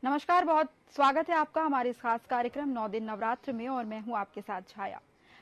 नमस्कार, बहुत स्वागत है आपका हमारे इस खास कार्यक्रम 9 दिन नवरात्र में और मैं हूं आपके साथ छाया।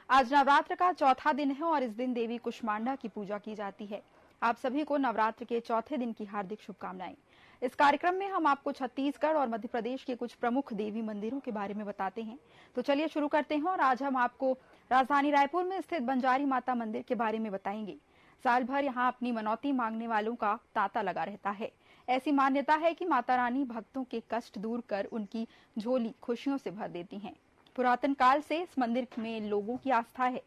आज नवरात्र का चौथा दिन है और इस दिन देवी कुष्मांडा की पूजा की जाती है। आप सभी को नवरात्र के चौथे दिन की हार्दिक शुभकामनाएं। इस कार्यक्रम में हम आपको छत्तीसगढ़ और मध्य प्रदेश के कुछ प्रमुख देवी मंदिरों के बारे में बताते हैं। तो चलिए शुरू करते हैं और आज हम आपको राजधानी रायपुर में स्थित बंजारी माता मंदिर के बारे में बताएंगे। साल भर यहाँ अपनी मनौती मांगने वालों का तांता लगा रहता है। ऐसी मान्यता है कि माता रानी भक्तों के कष्ट दूर कर उनकी झोली खुशियों से भर देती हैं। पुरातन काल से इस मंदिर में लोगों की आस्था है।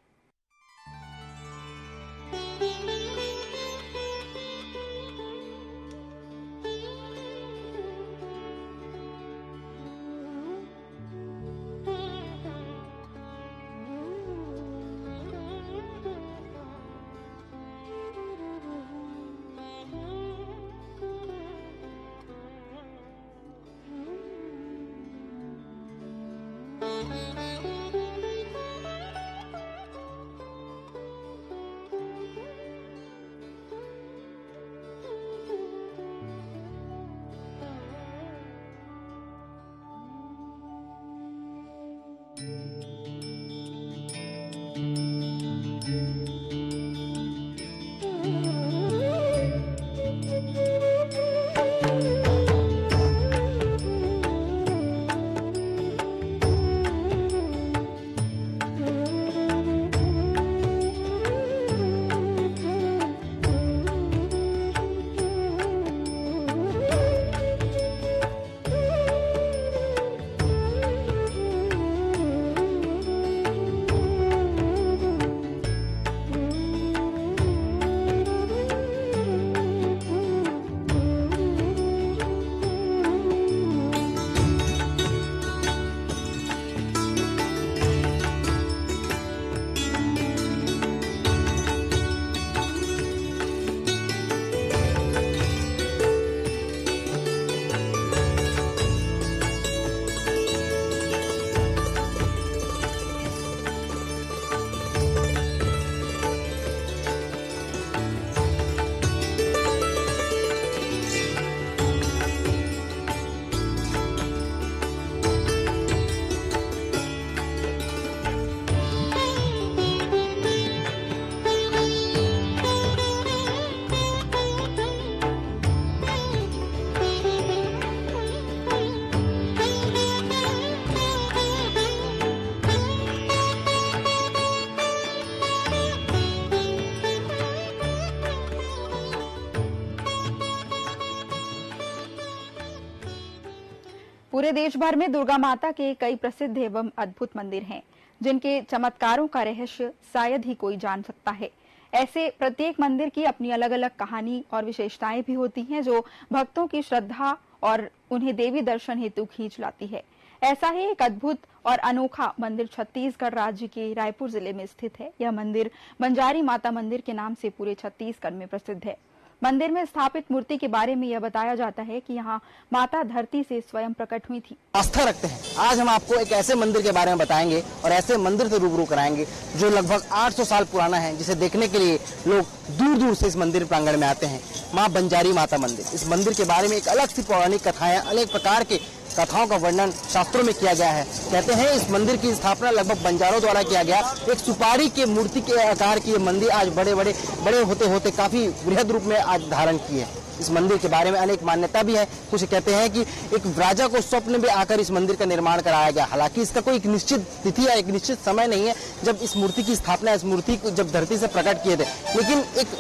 पूरे देश भर में दुर्गा माता के कई प्रसिद्ध एवं अद्भुत मंदिर हैं, जिनके चमत्कारों का रहस्य शायद ही कोई जान सकता है। ऐसे प्रत्येक मंदिर की अपनी अलग अलग कहानी और विशेषताएं भी होती हैं, जो भक्तों की श्रद्धा और उन्हें देवी दर्शन हेतु खींच लाती है। ऐसा ही एक अद्भुत और अनोखा मंदिर छत्तीसगढ़ राज्य के रायपुर जिले में स्थित है। यह मंदिर बंजारी माता मंदिर के नाम से पूरे छत्तीसगढ़ में प्रसिद्ध है। मंदिर में स्थापित मूर्ति के बारे में यह बताया जाता है कि यहाँ माता धरती से स्वयं प्रकट हुई थी। आस्था रखते हैं। आज हम आपको एक ऐसे मंदिर के बारे में बताएंगे और ऐसे मंदिर से रूबरू कराएंगे जो लगभग 800 साल पुराना है, जिसे देखने के लिए लोग दूर दूर से इस मंदिर प्रांगण में आते हैं। माँ बंजारी माता मंदिर, इस मंदिर के बारे में एक अलग सी पौराणिक कथाएं, अनेक प्रकार के कथाओं का वर्णन शास्त्रों में किया गया है। कहते हैं इस मंदिर की स्थापना लगभग बंजारों द्वारा किया गया। एक सुपारी के मूर्ति के आकार की ये मंदिर आज बड़े होते होते काफी बृहद रूप में आज धारण की है। इस मंदिर के बारे में अनेक मान्यता भी है। कुछ कहते हैं कि एक राजा को स्वप्न में आकर इस मंदिर का निर्माण कराया गया। हालांकि इसका कोई एक निश्चित तिथि या एक निश्चित समय नहीं है जब इस मूर्ति की स्थापना, इस मूर्ति को जब धरती से प्रकट किए थे। लेकिन एक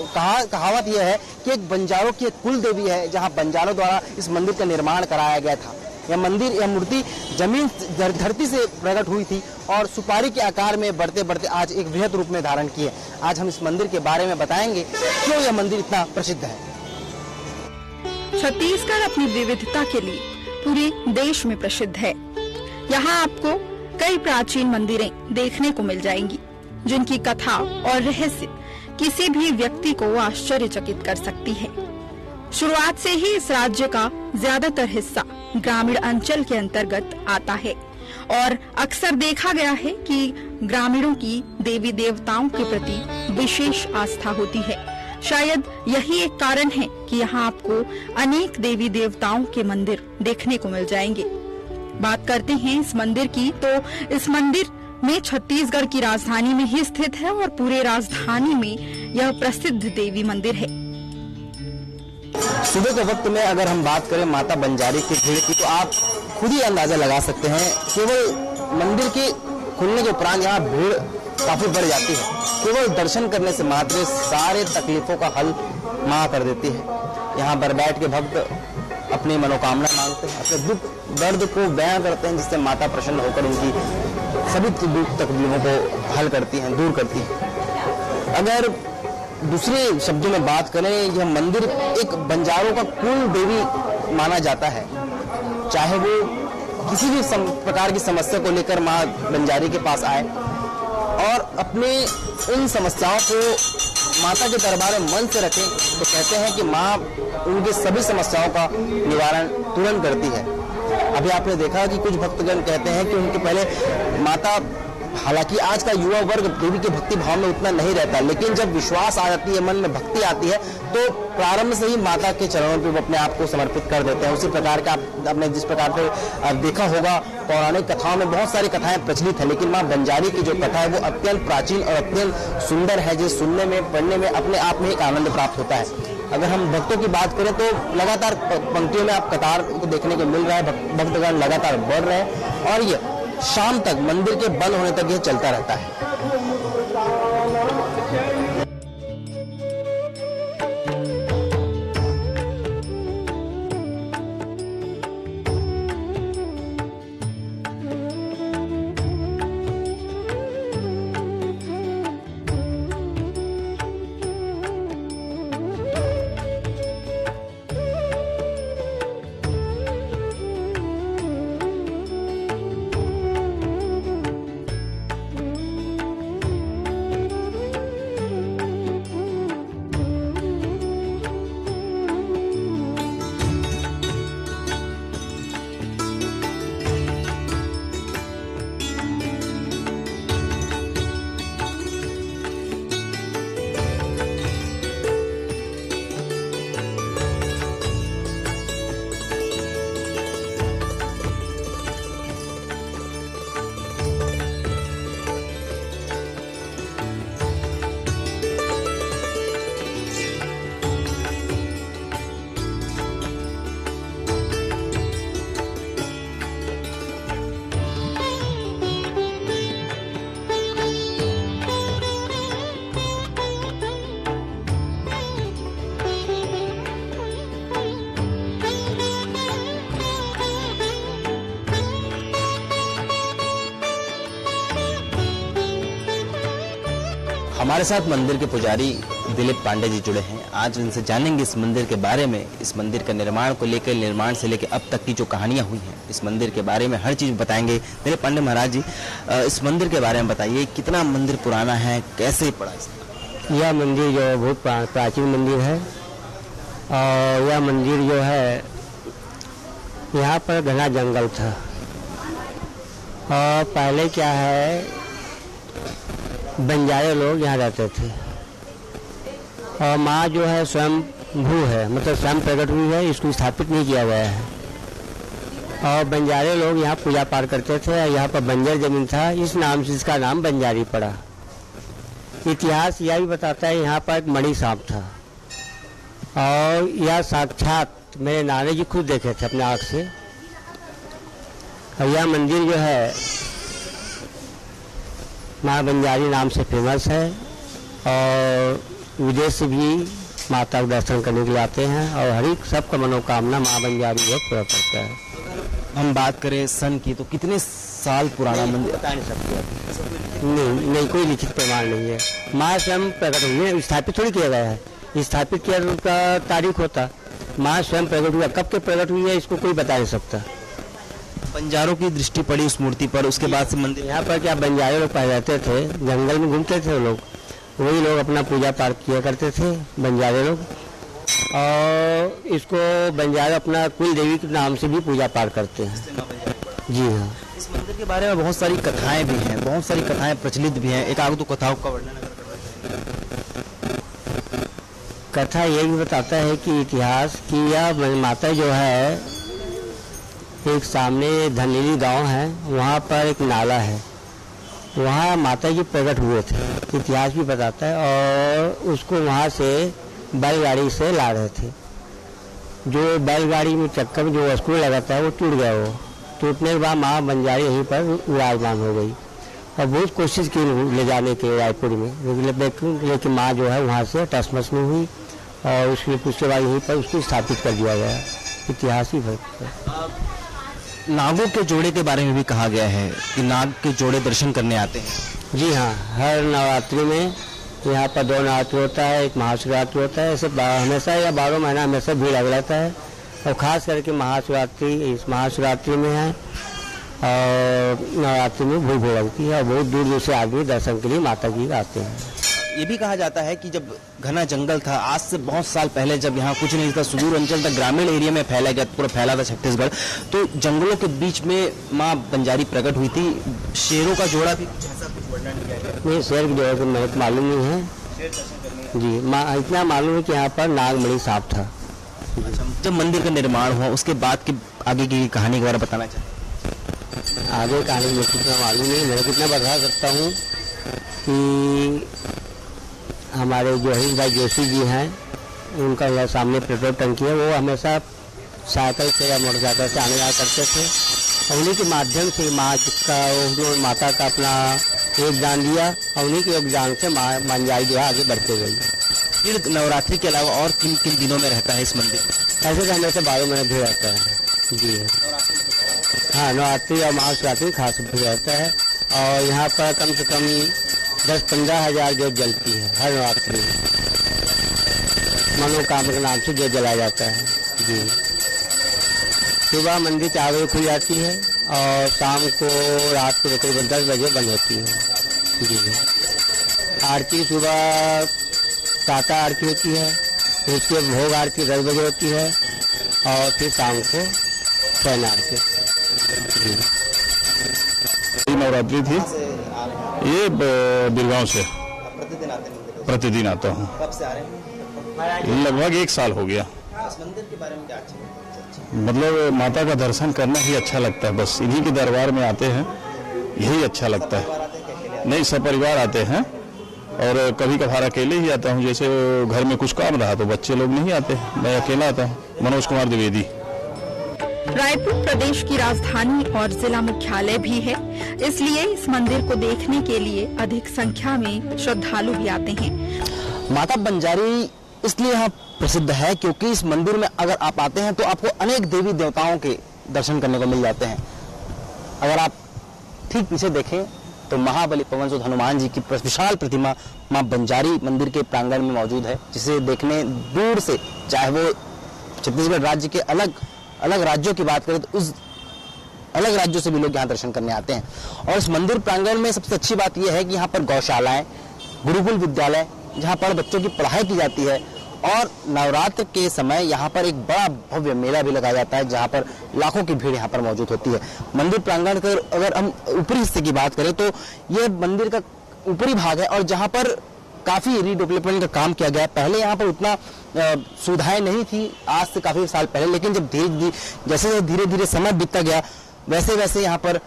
कहावत यह है कि एक बंजारों की एक कुल देवी है, जहाँ बंजारों द्वारा इस मंदिर का निर्माण कराया गया था। यह मूर्ति जमीन धरती से प्रकट हुई थी और सुपारी के आकार में बढ़ते बढ़ते आज एक बृहद रूप में धारण की है। आज हम इस मंदिर के बारे में बताएंगे क्यों यह मंदिर इतना प्रसिद्ध है। छत्तीसगढ़ अपनी विविधता के लिए पूरे देश में प्रसिद्ध है। यहाँ आपको कई प्राचीन मंदिरें देखने को मिल जाएंगी, जिनकी कथा और रहस्य किसी भी व्यक्ति को आश्चर्यचकित कर सकती है। शुरुआत से ही इस राज्य का ज्यादातर हिस्सा ग्रामीण अंचल के अंतर्गत आता है और अक्सर देखा गया है कि ग्रामीणों की देवी देवताओं के प्रति विशेष आस्था होती है। शायद यही एक कारण है कि यहाँ आपको अनेक देवी देवताओं के मंदिर देखने को मिल जाएंगे। बात करते हैं इस मंदिर की, तो इस मंदिर में छत्तीसगढ़ की राजधानी में ही स्थित है और पूरे राजधानी में यह प्रसिद्ध देवी मंदिर है। सुबह के वक्त में अगर हम बात करें माता बंजारी की भीड़ की, तो आप खुद ही अंदाजा लगा सकते हैं। केवल मंदिर के खुलने के उपरांत यहाँ भीड़ काफी बढ़ जाती है। केवल दर्शन करने से मात्र सारे तकलीफों का हल माँ कर देती है। यहाँ पर बैठ के भक्त अपनी मनोकामना मांगते हैं, अपने दुख दर्द को बयां करते हैं, जिससे माता प्रसन्न होकर उनकी सभी दुख तकलीफों को हल करती हैं, दूर करती हैं। अगर दूसरे शब्दों में बात करें, यह मंदिर एक बंजारों का कुल देवी माना जाता है। चाहे वो किसी भी प्रकार की समस्या को लेकर माँ बंजारी के पास आए और अपने उन समस्याओं को माता के दरबार में मन से रखें, तो कहते हैं कि माँ उनके सभी समस्याओं का निवारण तुरंत करती है। अभी आपने देखा कि कुछ भक्तगण कहते हैं कि उनके पहले माता, हालांकि आज का युवा वर्ग देवी के भक्ति भाव में उतना नहीं रहता, लेकिन जब विश्वास आ जाती है, मन में भक्ति आती है, तो प्रारंभ से ही माता के चरणों पे वो अपने आप को समर्पित कर देते हैं। उसी प्रकार का आपने जिस प्रकार से देखा होगा, पौराणिक कथाओं में बहुत सारी कथाएं प्रचलित है, लेकिन माँ बंजारी की जो कथा है वो अत्यंत प्राचीन और अत्यंत सुंदर है, जो सुनने में, पढ़ने में अपने आप में एक आनंद प्राप्त होता है। अगर हम भक्तों की बात करें तो लगातार पंक्तियों में आप कतार को देखने को मिल रहा है, भक्तगण लगातार बढ़ रहे हैं और ये शाम तक, मंदिर के बंद होने तक यह चलता रहता है। हमारे साथ मंदिर के पुजारी दिलीप पांडे जी जुड़े हैं। आज इनसे जानेंगे इस मंदिर के बारे में, इस मंदिर का निर्माण को लेकर, निर्माण से लेकर अब तक की जो कहानियां हुई हैं, इस मंदिर के बारे में हर चीज बताएंगे। दिलीप पांडे महाराज जी, इस मंदिर के बारे में बताइए, कितना मंदिर पुराना है, कैसे पड़ा इसका? यह मंदिर जो है बहुत प्राचीन मंदिर है और यह मंदिर जो है, यहाँ पर घना जंगल था और पहले क्या है, बंजारे लोग यहाँ रहते थे और माँ जो है स्वयं भू है, मतलब स्वयं प्रकट हुई है, इसको स्थापित नहीं किया गया है। और बंजारे लोग यहाँ पूजा पाठ करते थे। यहाँ पर बंजर जमीन था, इस नाम से इसका नाम बंजारी पड़ा। इतिहास यह भी बताता है यहाँ पर एक मणि सांप था और यह साक्षात मेरे नाना जी खुद देखे थे अपने आँख से। और यह मंदिर जो है माँ बंजारी नाम से फेमस है और विदेश से भी माता का दर्शन करने के लिए आते हैं और हर एक सबका मनोकामना माँ बंजारी है पूरा करता है। हम बात करें सन की, तो कितने साल पुराना मंदिर? बता नहीं सकते, नहीं कोई लिखित प्रमाण नहीं है। माँ स्वयं प्रकट हुई है, स्थापित थोड़ी किया गया है। स्थापित किया का तारीख होता, माँ स्वयं प्रकट हुआ, कब के प्रकट हुई है इसको कोई बता नहीं सकता। बंजारों की दृष्टि पड़ी उस मूर्ति पर, उसके बाद से मंदिर। यहाँ पर क्या बंजारे लोग पाए जाते थे, जंगल में घूमते थे वो लोग, वही लोग अपना पूजा पाठ किया करते थे बंजारे लोग। और इसको बंजारे अपना कुल देवी के नाम से भी पूजा पाठ करते हैं। जी हाँ। इस मंदिर के बारे में बहुत सारी कथाएं भी हैं, बहुत सारी कथाएं प्रचलित भी हैं। एक आध दो कथाओं का वर्णन कथा ये भी बताता है कि इतिहास की यह माता जो है, एक सामने धनेली गांव है, वहाँ पर एक नाला है, वहाँ माता जी प्रकट हुए थे, इतिहास भी बताता है। और उसको वहाँ से बैलगाड़ी से ला रहे थे। जो बैलगाड़ी में चक्कर में जो स्क्रू लगाता है वो टूट गया। वो टूटने के बाद माँ बंजारी यहीं पर विराजमान हो गई और बहुत कोशिश की ले जाने के रायपुर में, लेकिन माँ जो है वहाँ से टसमस में हुई और उसके बाद यहीं पर उसको स्थापित कर दिया गया। इतिहास ही है। नागों के जोड़े के बारे में भी कहा गया है कि नाग के जोड़े दर्शन करने आते हैं। जी हाँ, हर नवरात्रि में यहाँ पर 2 नवरात्रि होता है, एक महाशिवरात्रि होता है। ऐसे हमेशा या 12 महीना हमेशा भीड़ लग रहता है और ख़ास करके महाशिवरात्रि इस महाशिवरात्रि में है और नवरात्रि में भीड़ लगती है और बहुत दूर दूर से आदमी दर्शन के लिए माता जी आते हैं। ये भी कहा जाता है कि जब घना जंगल था, आज से बहुत साल पहले, जब यहाँ कुछ नहीं था, सुदूर अंचल तक ग्रामीण एरिया में फैला गया, पूरा फैला था छत्तीसगढ़, तो जंगलों के बीच में माँ बंजारी प्रकट हुई थी। शेरों का जोड़ा भी ऐसा कुछ वर्णन किया गया? नहीं, शेर की जोड़ा तो मेरे को मालूम नहीं है जी। इतना मालूम है कि यहाँ पर नागमणि सांप था। जब मंदिर का निर्माण हुआ उसके बाद की आगे की कहानी के बारे में बताना चाहते? आगे कहानी मुझे कितना मालूम नहीं, मैं कितना बता सकता हूँ कि हमारे जो हरीश भाई जोशी जी हैं, उनका यहाँ सामने पेट्रोल टंकी है, वो हमेशा साइकिल से या मोटरसाइकिल से आने जाया करते थे और उन्हीं के माध्यम से माता का अपना योगदान दिया और उन्हीं के योगदान से माँ बंजारी जो है आगे बढ़ते गई। फिर नवरात्रि के अलावा और किन किन दिनों में रहता है इस मंदिर? ऐसे तो हमेशा 12 महीने भीड़ रहता है जी। हाँ, नवरात्रि और महाशिवरात्रि खास भीड़ रहता है और यहाँ पर कम से कम 10-15 हज़ार जोत जलती है हर नवरात्रि में। मनोकामना के नाम से जोत जलाया जाता है जी। सुबह मंदिर 4 बजे खुल जाती है और शाम को रात को तकरीबन 10 बजे बंद होती है जी। आरती सुबह प्रातः आरती होती है, फिर उसके भोग आरती 10 बजे होती है और फिर शाम को शयन आरती जी। नवरात्रि थी, ये बिरगांव से प्रतिदिन आते हैं? प्रतिदिन आता हूँ। कब से आ रहे हैं? लगभग 1 साल हो गया। इस मंदिर के बारे में क्या अच्छा? मतलब माता का दर्शन करना ही अच्छा लगता है, बस इन्हीं के दरबार में आते हैं, यही अच्छा लगता है। नहीं, सब परिवार आते हैं और कभी कभार अकेले ही आता हूँ। जैसे घर में कुछ काम रहा तो बच्चे लोग नहीं आते, मैं अकेला आता हूँ। मनोज कुमार द्विवेदी। रायपुर प्रदेश की राजधानी और जिला मुख्यालय भी है, इसलिए इस मंदिर को देखने के लिए अधिक संख्या में श्रद्धालु भी आते हैं। माता बंजारी इसलिए यहाँ प्रसिद्ध है क्योंकि इस मंदिर में अगर आप आते हैं तो आपको अनेक देवी देवताओं के दर्शन करने को मिल जाते हैं। अगर आप ठीक पीछे देखें तो महाबली पवन सुत हनुमान जी की विशाल प्रतिमा माँ बंजारी मंदिर के प्रांगण में मौजूद है, जिसे देखने दूर से, चाहे वो छत्तीसगढ़ राज्य के अलग अलग राज्यों की बात करें तो उस अलग राज्यों से भी लोग यहाँ दर्शन करने आते हैं। और इस मंदिर प्रांगण में सबसे अच्छी बात यह है कि यहाँ पर गौशालाएं, गुरुकुल विद्यालय, जहाँ पर बच्चों की पढ़ाई की जाती है और नवरात्र के समय यहाँ पर एक बड़ा भव्य मेला भी लगाया जाता है, जहाँ पर लाखों की भीड़ यहाँ पर मौजूद होती है। मंदिर प्रांगण का अगर हम ऊपरी हिस्से की बात करें तो ये मंदिर का ऊपरी भाग है और जहाँ पर काफी रीडेवलपमेंट का काम किया गया है। पहले यहाँ पर उतना सुविधाएं नहीं थी, आज से काफी साल पहले, लेकिन जब जैसे धीरे धीरे समय बीतता गया वैसे वैसे यहाँ पर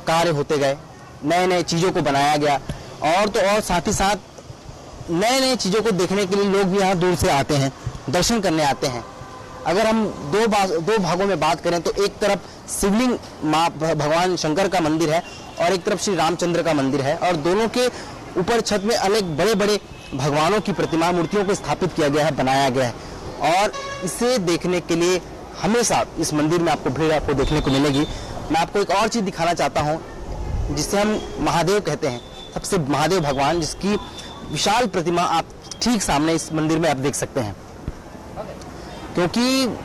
कार्य होते गए, नए नए चीजों को बनाया गया और तो और साथ ही साथ नए नए चीजों को देखने के लिए लोग भी यहाँ दूर से आते हैं, दर्शन करने आते हैं। अगर हम दो भागों में बात करें तो एक तरफ शिवलिंग माँ भगवान शंकर का मंदिर है और एक तरफ श्री रामचंद्र का मंदिर है और दोनों के ऊपर छत में अनेक बड़े बड़े भगवानों की प्रतिमा मूर्तियों को स्थापित किया गया है, बनाया गया है और इसे देखने के लिए हमेशा इस मंदिर में आपको भीड़ आपको देखने को मिलेगी। मैं आपको एक और चीज दिखाना चाहता हूँ जिसे हम महादेव कहते हैं, सबसे महादेव भगवान, जिसकी विशाल प्रतिमा आप ठीक सामने इस मंदिर में आप देख सकते हैं। क्योंकि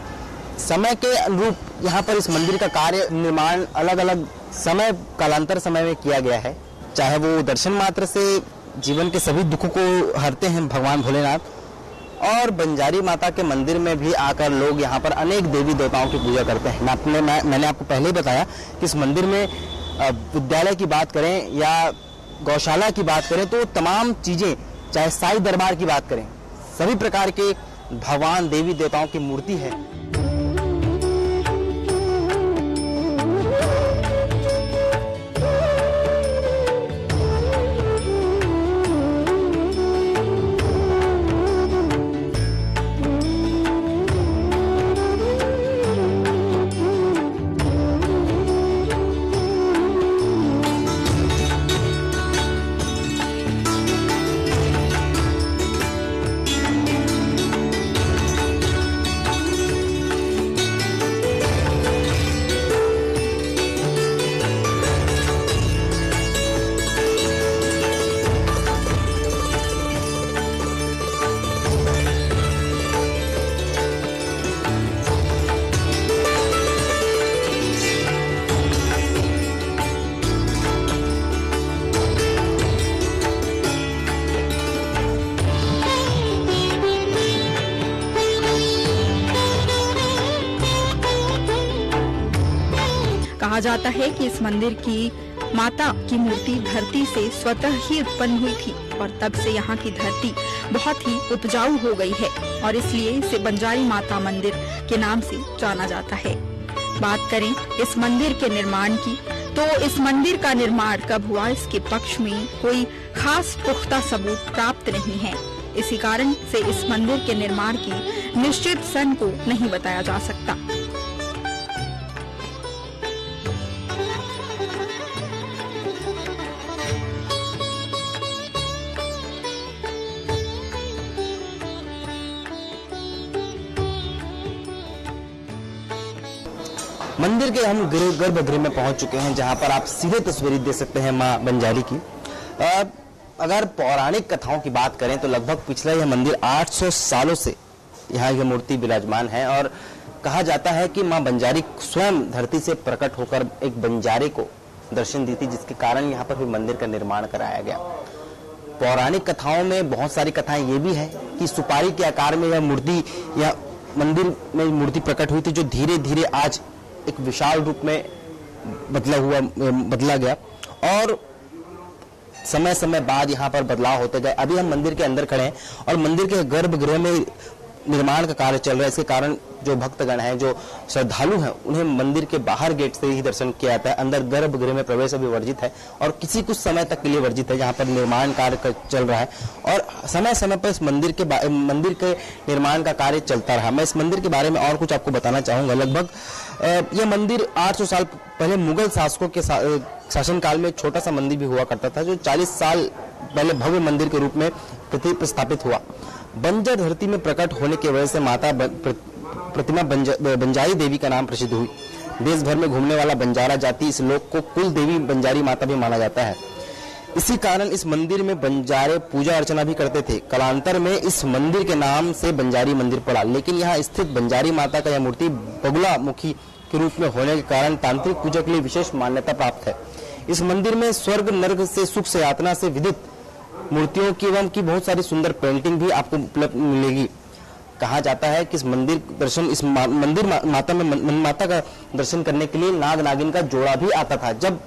समय के अनुरूप यहाँ पर इस मंदिर का कार्य निर्माण अलग अलग समय कालांतर समय में किया गया है, चाहे वो दर्शन मात्र से जीवन के सभी दुखों को हरते हैं भगवान भोलेनाथ, और बंजारी माता के मंदिर में भी आकर लोग यहाँ पर अनेक देवी देवताओं की पूजा करते हैं। मैंने आपको पहले ही बताया कि इस मंदिर में विद्यालय की बात करें या गौशाला की बात करें तो तमाम चीजें, चाहे साई दरबार की बात करें, सभी प्रकार के भगवान देवी देवताओं की मूर्ति है। कहा जाता है कि इस मंदिर की माता की मूर्ति धरती से स्वतः ही उत्पन्न हुई थी और तब से यहाँ की धरती बहुत ही उपजाऊ हो गई है और इसलिए इसे बंजारी माता मंदिर के नाम से जाना जाता है। बात करें इस मंदिर के निर्माण की, तो इस मंदिर का निर्माण कब हुआ इसके पक्ष में कोई खास पुख्ता सबूत प्राप्त नहीं है। इसी कारण से इस मंदिर के निर्माण की निश्चित सन को नहीं बताया जा सकता। मंदिर के हम गर्भगृह में पहुंच चुके हैं, जहां पर आप सीधे तस्वीरें देख सकते हैं मां बंजारी की। अगर पौराणिक कथाओं की बात करें तो लगभग पिछला यह मंदिर 800 सालों से यहाँ यह मूर्ति विराजमान है और कहा जाता है कि मां बंजारी स्वयं धरती से प्रकट होकर एक बंजारे को दर्शन दी थी, जिसके कारण यहाँ पर भी मंदिर का निर्माण कराया गया। पौराणिक कथाओं में बहुत सारी कथाएं ये भी है कि सुपारी के आकार में यह मूर्ति या मंदिर में मूर्ति प्रकट हुई थी, जो धीरे धीरे आज एक विशाल रूप में बदला गया और समय समय बाद यहाँ पर बदलाव होते गए। अभी हम मंदिर के अंदर खड़े हैं और मंदिर के गर्भगृह में निर्माण का कार्य चल रहा है। इसके कारण जो भक्तगण हैं, जो श्रद्धालु हैं, उन्हें मंदिर के बाहर गेट से ही दर्शन किया जाता है। अंदर गर्भगृह में प्रवेश अभी वर्जित है और किसी कुछ समय तक के लिए वर्जित है, जहाँ पर निर्माण कार्य चल रहा है और समय समय पर इस मंदिर के निर्माण का कार्य चलता रहा। मैं इस मंदिर के बारे में और कुछ आपको बताना चाहूंगा। लगभग यह मंदिर 800 साल पहले मुगल शासकों के शासनकाल में छोटा सा मंदिर भी हुआ करता था, जो 40 साल पहले भव्य मंदिर के रूप में प्रतिष्ठापित हुआ। बंजर धरती में प्रकट होने की वजह से माता प्रतिमा बंजारी देवी का नाम प्रसिद्ध हुई। देश भर में घूमने वाला बंजारा जाति इस लोक को कुल देवी बंजारी माता भी माना जाता है। इसी कारण इस मंदिर में बंजारे पूजा अर्चना भी करते थे। कालांतर में इस मंदिर के नाम से बंजारी मंदिर पड़ा, लेकिन यहाँ स्थित बंजारी माता का यह मूर्ति बगुला मुखी के रूप में होने के कारण तांत्रिक पूजा के लिए विशेष मान्यता प्राप्त है। इस मंदिर में स्वर्ग नर्क से सुख से यातना से विदित मूर्तियों की एवं की बहुत सारी सुंदर पेंटिंग भी आपको उपलब्ध मिलेगी। कहा जाता है कि इस मंदिर दर्शन इस मंदिर माता का दर्शन करने के लिए नाग नागिन का जोड़ा भी आता था। जब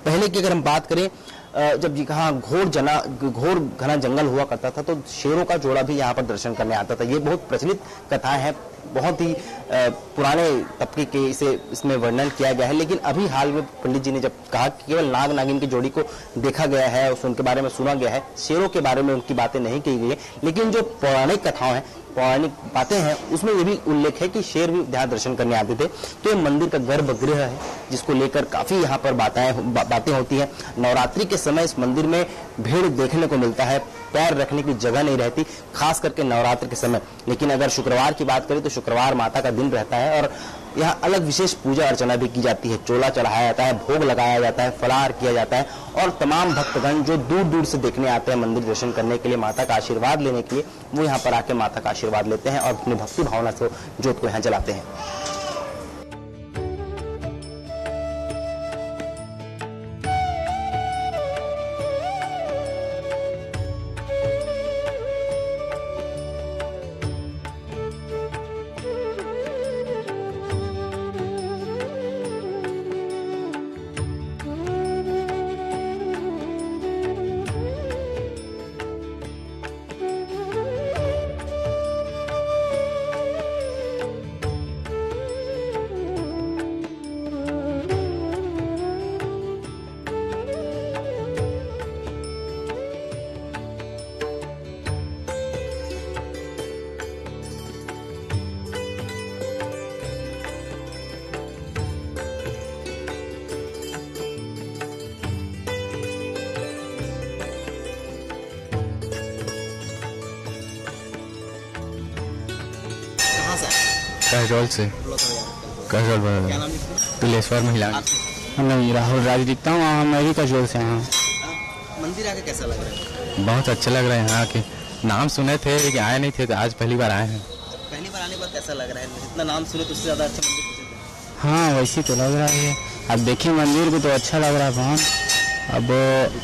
पहले की अगर हम बात करें, जब यहाँ घोर घना जंगल हुआ करता था, तो शेरों का जोड़ा भी यहाँ पर दर्शन करने आता था। ये बहुत प्रचलित कथाएं हैं, बहुत ही पुराने तबके के इसमें वर्णन किया गया है। लेकिन अभी हाल में पंडित जी ने जब कहा कि केवल नाग नागिन की जोड़ी को देखा गया है, उनके बारे में सुना गया है, शेरों के बारे में उनकी बातें नहीं की गई है, लेकिन जो पौराणिक कथाएं हैं, पौराणिक बातें हैं, उसमें ये भी उल्लेख है कि शेर भी यहाँ दर्शन करने आते थे। तो ये मंदिर का गर्भगृह है, जिसको लेकर काफी यहाँ पर बातें होती हैं। नवरात्रि के समय इस मंदिर में भीड़ देखने को मिलता है, पैर रखने की जगह नहीं रहती, खास करके नवरात्र के समय। लेकिन अगर शुक्रवार की बात करें तो शुक्रवार माता का दिन रहता है और यहाँ अलग विशेष पूजा अर्चना भी की जाती है। चोला चढ़ाया जाता है, भोग लगाया जाता है, फलाहार किया जाता है और तमाम भक्तगण जो दूर दूर से देखने आते हैं मंदिर दर्शन करने के लिए, माता का आशीर्वाद लेने के लिए, वो यहाँ पर आके माता का आशीर्वाद लेते हैं और अपनी भक्ति भावना से ज्योत को यहाँ जलाते हैं। कहजौल से। कहजौल तुलेश्वर महिला। नहीं, राहुल राज दिखता हूँ, मैं भी कसौल से हूँ। मंदिर आके कैसा लग रहा है? बहुत अच्छा लग रहा है यहाँ के। नाम सुने थे लेकिन आए नहीं थे, तो आज पहली बार आए हैं। पहली बार आने के बाद कैसा लग रहा है? जितना नाम सुने तो उससे ज़्यादा अच्छा मंदिर प्रसिद्ध है। हाँ, वैसे तो लग रहा है। अब देखिए मंदिर को तो अच्छा लग रहा है बहुत। अब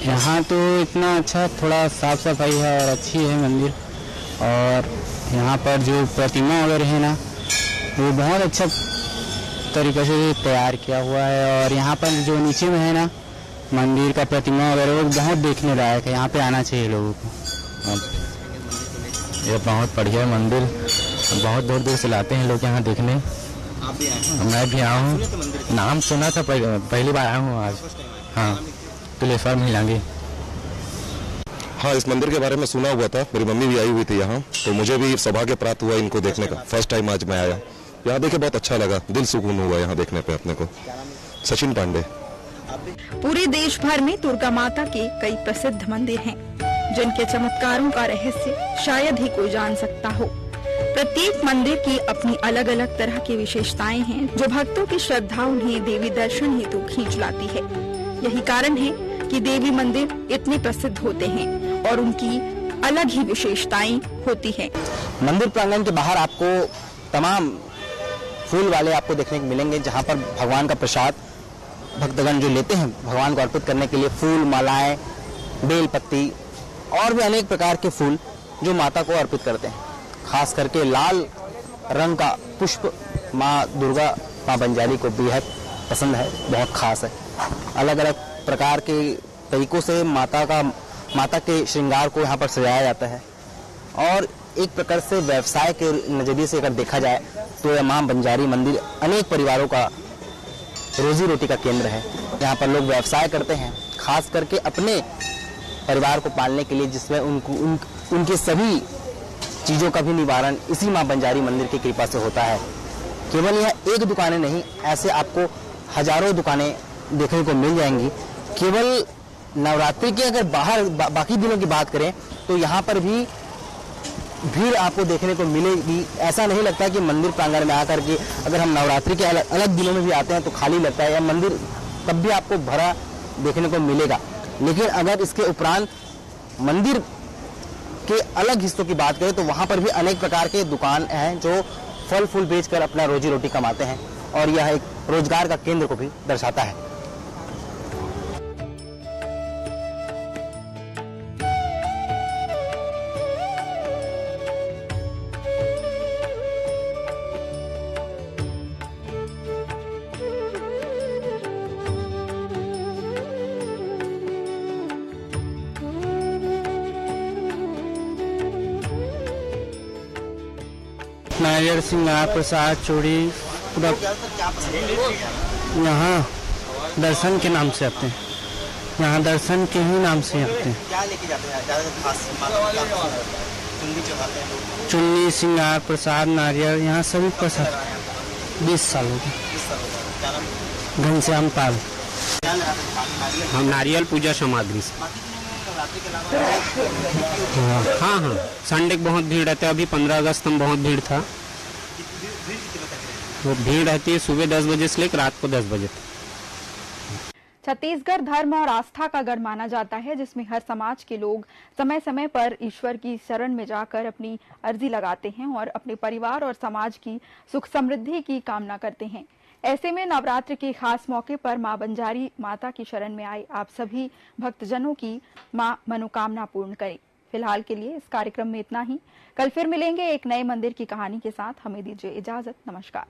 यहाँ तो इतना अच्छा, थोड़ा साफ सफाई है और अच्छी है मंदिर। और यहाँ पर जो प्रतिमा वगैरह है ना, वो बहुत अच्छा तरीके से तैयार किया हुआ है। और यहाँ पर जो नीचे में है ना मंदिर का प्रतिमा वगैरह, वो बहुत देखने लायक है। यहाँ पे आना चाहिए लोगों को। ये बहुत बढ़िया मंदिर, बहुत दूर दूर से लाते हैं लोग यहाँ देखने। आप भी आए? मैं भी आया हूँ, सुने थे मंदिर? नाम सुना था, पहली बार आया हूँ आज। हाँ, तुलेश्वर महिलांगी। हाँ, इस मंदिर के बारे में सुना हुआ था, मेरी मम्मी भी आई हुई थी यहाँ, तो मुझे भी सौभाग्य प्राप्त हुआ इनको देखने का। फर्स्ट टाइम आज मैं आया, यहाँ देखे बहुत अच्छा लगा, दिल सुकून हुआ यहाँ देखने पे अपने को। सचिन पांडे। पूरे देश भर में दुर्गा माता के कई प्रसिद्ध मंदिर हैं, जिनके चमत्कारों का रहस्य शायद ही कोई जान सकता हो। प्रत्येक मंदिर की अपनी अलग अलग तरह की विशेषताएं हैं, जो भक्तों की श्रद्धा उन्हें देवी दर्शन हेतु खींच लाती है। यही कारण है कि देवी मंदिर इतने प्रसिद्ध होते हैं और उनकी अलग ही विशेषताएं होती हैं। मंदिर प्रांगण के बाहर आपको तमाम फूल वाले आपको देखने को मिलेंगे, जहाँ पर भगवान का प्रसाद भक्तगण जो लेते हैं भगवान को अर्पित करने के लिए, फूल, मालाएं, बेल पत्ती और भी अनेक प्रकार के फूल जो माता को अर्पित करते हैं। खास करके लाल रंग का पुष्प माँ दुर्गा, माँ बंजारी को बेहद पसंद है, बहुत खास है। अलग अलग प्रकार के तरीकों से माता के श्रृंगार को यहाँ पर सजाया जाता है। और एक प्रकार से व्यवसाय के नजरिए से अगर देखा जाए तो यह माँ बंजारी मंदिर अनेक परिवारों का रोजी रोटी का केंद्र है। यहाँ पर लोग व्यवसाय करते हैं, खास करके अपने परिवार को पालने के लिए, जिसमें उनके सभी चीज़ों का भी निवारण इसी माँ बंजारी मंदिर की कृपा से होता है। केवल यह एक दुकानें नहीं, ऐसे आपको हजारों दुकानें देखने को मिल जाएंगी। केवल नवरात्रि के अगर बाकी दिनों की बात करें तो यहाँ पर भी भीड़ आपको देखने को मिलेगी। ऐसा नहीं लगता कि मंदिर प्रांगण में आकर के अगर हम नवरात्रि के अलग दिनों में भी आते हैं तो खाली लगता है, या मंदिर तब भी आपको भरा देखने को मिलेगा। लेकिन अगर इसके उपरांत मंदिर के अलग हिस्सों की बात करें तो वहाँ पर भी अनेक प्रकार के दुकान हैं जो फल फूल बेचकर अपना रोजी रोटी कमाते हैं, और यह एक रोजगार का केंद्र को भी दर्शाता है। नारियल, श्रृंगार, प्रसाद, चूड़ी, यहाँ दर्शन के नाम से आते हैं। यहाँ दर्शन के ही नाम से आते हैं। क्या लेके जाते हैं? चुन्नी, श्रृंगार, प्रसाद, नारियल, यहाँ सभी प्रसाद। 20 साल हो गए। घनश्याम पाल। हम नारियल पूजा सामग्री से। हाँ, संडे को बहुत भीड़ रहता है। अभी 15 अगस्त में बहुत भीड़ था। वो भीड़ रहती है सुबह 10 बजे से लेकर रात को 10 बजे तक। छत्तीसगढ़ धर्म और आस्था का गढ़ माना जाता है, जिसमें हर समाज के लोग समय समय पर ईश्वर की शरण में जाकर अपनी अर्जी लगाते हैं और अपने परिवार और समाज की सुख समृद्धि की कामना करते हैं। ऐसे में नवरात्र के खास मौके पर मां बंजारी माता की शरण में आए आप सभी भक्तजनों की मां मनोकामना पूर्ण करे। फिलहाल के लिए इस कार्यक्रम में इतना ही। कल फिर मिलेंगे एक नए मंदिर की कहानी के साथ। हमें दीजिए इजाजत। नमस्कार।